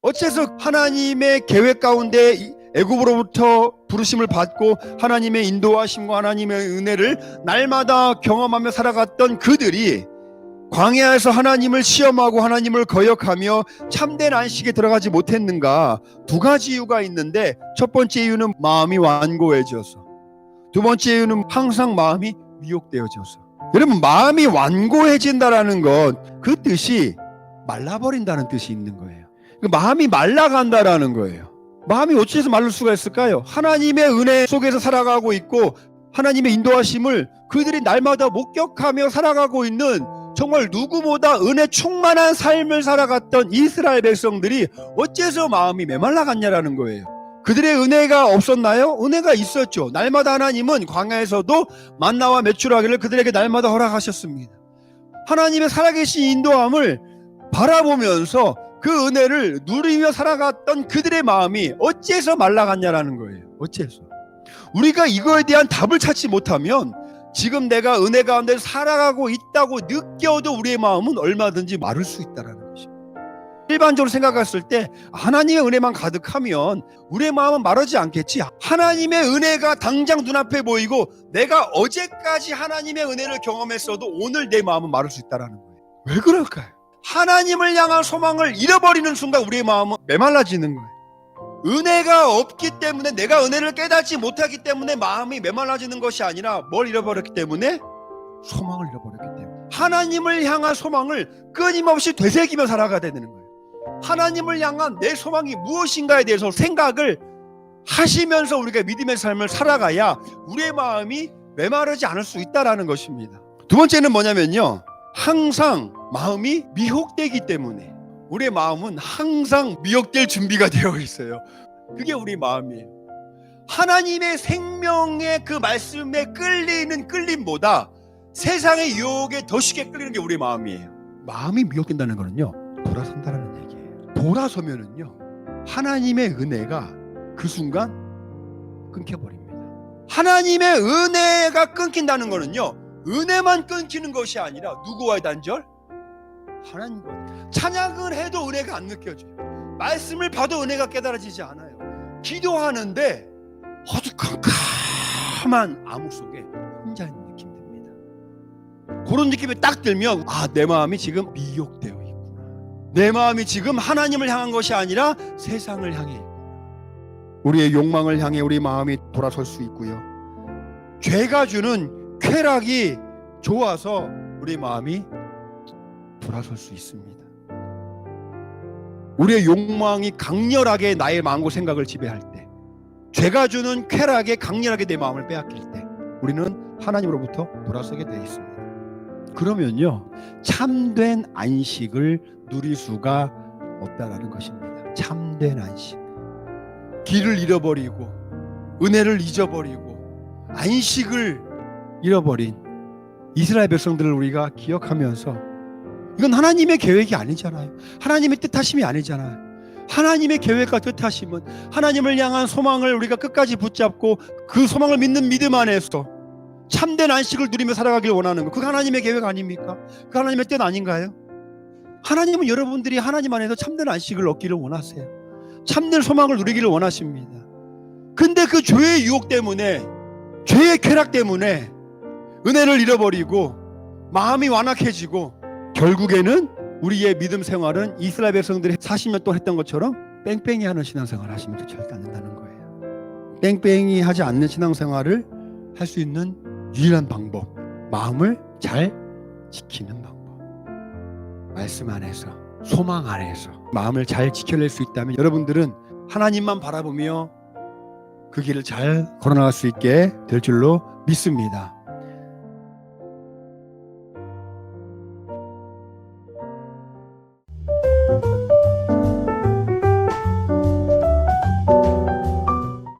어째서 하나님의 계획 가운데 애굽으로부터 부르심을 받고 하나님의 인도하심과 하나님의 은혜를 날마다 경험하며 살아갔던 그들이 광야에서 하나님을 시험하고 하나님을 거역하며 참된 안식에 들어가지 못했는가? 두 가지 이유가 있는데, 첫 번째 이유는 마음이 완고해져서, 두 번째 이유는 항상 마음이 미혹되어져서. 여러분, 마음이 완고해진다라는 것, 그 뜻이 말라버린다는 뜻이 있는 거예요. 마음이 말라간다라는 거예요. 마음이 어찌해서 마를 수가 있을까요? 하나님의 은혜 속에서 살아가고 있고 하나님의 인도하심을 그들이 날마다 목격하며 살아가고 있는, 정말 누구보다 은혜 충만한 삶을 살아갔던 이스라엘 백성들이 어째서 마음이 메말라갔냐라는 거예요. 그들의 은혜가 없었나요? 은혜가 있었죠. 날마다 하나님은 광야에서도 만나와 메추라기를 그들에게 날마다 허락하셨습니다. 하나님의 살아계신 인도함을 바라보면서 그 은혜를 누리며 살아갔던 그들의 마음이 어째서 말라갔냐라는 거예요. 어째서? 우리가 이거에 대한 답을 찾지 못하면 지금 내가 은혜 가운데 살아가고 있다고 느껴도 우리의 마음은 얼마든지 마를 수 있다는 것입니다. 일반적으로 생각했을 때 하나님의 은혜만 가득하면 우리의 마음은 마르지 않겠지. 하나님의 은혜가 당장 눈앞에 보이고 내가 어제까지 하나님의 은혜를 경험했어도 오늘 내 마음은 마를 수 있다는 거예요. 왜 그럴까요? 하나님을 향한 소망을 잃어버리는 순간 우리의 마음은 메말라지는 거예요. 은혜가 없기 때문에, 내가 은혜를 깨닫지 못하기 때문에 마음이 메말라지는 것이 아니라 뭘 잃어버렸기 때문에? 소망을 잃어버렸기 때문에. 하나님을 향한 소망을 끊임없이 되새기며 살아가야 되는 거예요. 하나님을 향한 내 소망이 무엇인가에 대해서 생각을 하시면서 우리가 믿음의 삶을 살아가야 우리의 마음이 메마르지 않을 수 있다는 것입니다. 두 번째는 뭐냐면요, 항상 마음이 미혹되기 때문에. 우리의 마음은 항상 미혹될 준비가 되어 있어요. 그게 우리 마음이에요. 하나님의 생명의 그 말씀에 끌리는 끌림보다 세상의 유혹에 더 쉽게 끌리는 게 우리 마음이에요. 마음이 미혹된다는 거는요, 돌아선다는 얘기예요. 돌아서면은요, 하나님의 은혜가 그 순간 끊겨버립니다. 하나님의 은혜가 끊긴다는 거는요, 은혜만 끊기는 것이 아니라 누구와의 단절? 하나님과. 찬양을 해도 은혜가 안 느껴져요. 말씀을 봐도 은혜가 깨달아지지 않아요. 기도하는데 어두컴컴한 암흑 속에 혼자 있는 느낌 듭니다. 그런 느낌이 딱 들면, 내 마음이 지금 미혹되어 있구나. 내 마음이 지금 하나님을 향한 것이 아니라 세상을 향해 있구나. 우리의 욕망을 향해 우리 마음이 돌아설 수 있고요. 죄가 주는 쾌락이 좋아서 우리 마음이 돌아설 수 있습니다. 우리의 욕망이 강렬하게 나의 마음과 생각을 지배할 때, 죄가 주는 쾌락에 강렬하게 내 마음을 빼앗길 때 우리는 하나님으로부터 돌아서게 되어 있습니다. 그러면요, 참된 안식을 누릴 수가 없다라는 것입니다. 참된 안식. 길을 잃어버리고 은혜를 잊어버리고 안식을 잃어버린 이스라엘 백성들을 우리가 기억하면서, 이건 하나님의 계획이 아니잖아요. 하나님의 뜻하심이 아니잖아요. 하나님의 계획과 뜻하심은 하나님을 향한 소망을 우리가 끝까지 붙잡고 그 소망을 믿는 믿음 안에서 참된 안식을 누리며 살아가길 원하는 것, 그게 하나님의 계획 아닙니까? 그 하나님의 뜻 아닌가요? 하나님은 여러분들이 하나님 안에서 참된 안식을 얻기를 원하세요. 참된 소망을 누리기를 원하십니다. 근데 그 죄의 유혹 때문에, 죄의 쾌락 때문에 은혜를 잃어버리고 마음이 완악해지고 결국에는 우리의 믿음 생활은 이스라엘 백성들이 40년 동안 했던 것처럼 뺑뺑이 하는 신앙생활을 하시면 절대 안 된다는 거예요. 뺑뺑이 하지 않는 신앙생활을 할 수 있는 유일한 방법, 마음을 잘 지키는 방법. 말씀 안에서, 소망 안에서 마음을 잘 지켜낼 수 있다면 여러분들은 하나님만 바라보며 그 길을 잘 걸어나갈 수 있게 될 줄로 믿습니다.